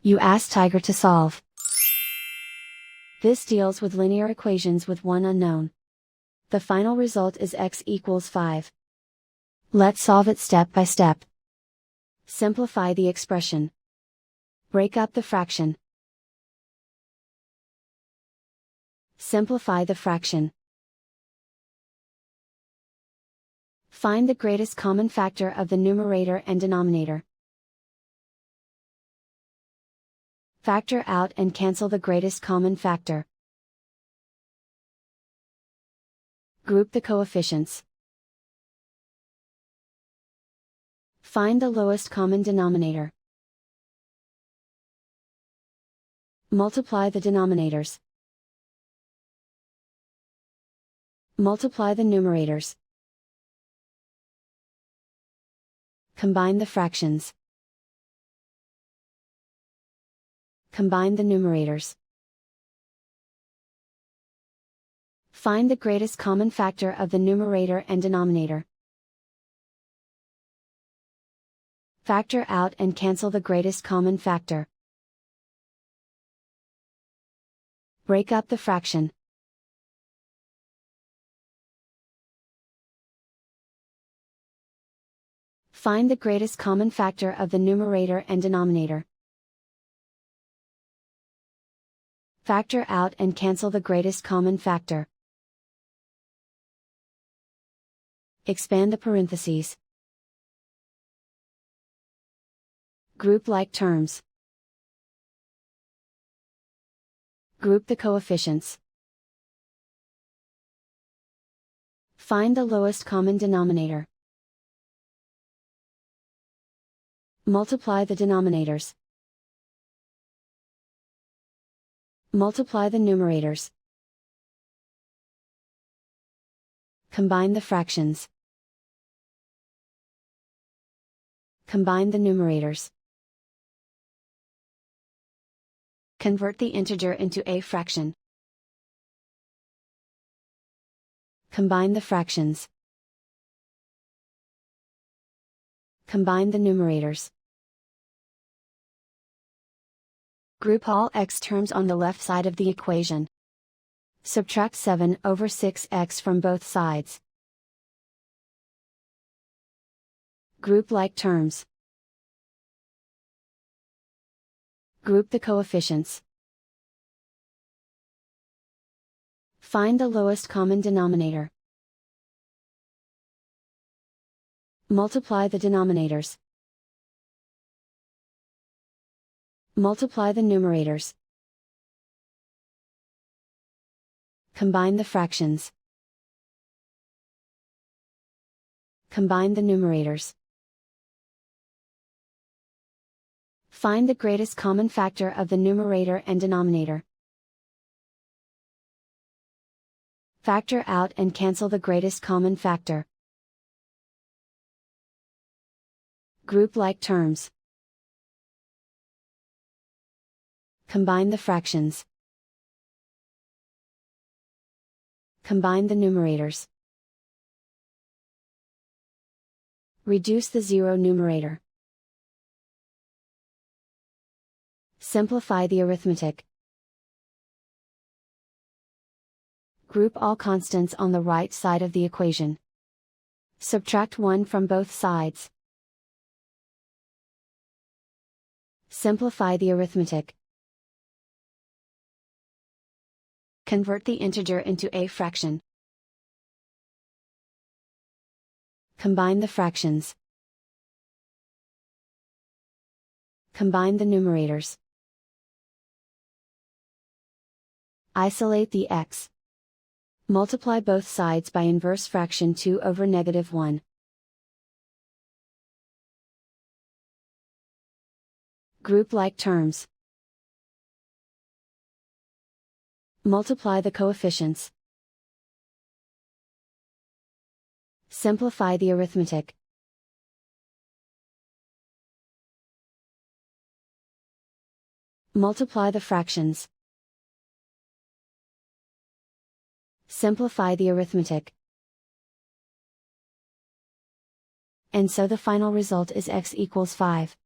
You ask Tiger to solve. This deals with linear equations with one unknown. The final result is x equals 5. Let's solve it step by step. Simplify the expression. Break up the fraction. Simplify the fraction. Find the greatest common factor of the numerator and denominator. Factor out and cancel the greatest common factor. Group the coefficients. Find the lowest common denominator. Multiply the denominators. Multiply the numerators. Combine the fractions. Combine the numerators. Find the greatest common factor of the numerator and denominator. Factor out and cancel the greatest common factor. Break up the fraction. Find the greatest common factor of the numerator and denominator. Factor out and cancel the greatest common factor. Expand the parentheses. Group like terms. Group the coefficients. Find the lowest common denominator. Multiply the denominators. Multiply the numerators. Combine the fractions. Combine the numerators. Convert the integer into a fraction. Combine the fractions. Combine the numerators. Group all x terms on the left side of the equation. Subtract 7 over 6x from both sides. Group like terms. Group the coefficients. Find the lowest common denominator. Multiply the denominators. Multiply the numerators. Combine the fractions. Combine the numerators. Find the greatest common factor of the numerator and denominator. Factor out and cancel the greatest common factor. Group like terms. Combine the fractions. Combine the numerators. Reduce the zero numerator. Simplify the arithmetic. Group all constants on the right side of the equation. Subtract 1 from both sides. Simplify the arithmetic. Convert the integer into a fraction. Combine the fractions. Combine the numerators. Isolate the x. Multiply both sides by inverse fraction 2 over -1. Group like terms. Multiply the coefficients. Simplify the arithmetic. Multiply the fractions. Simplify the arithmetic. And so the final result is x equals 5.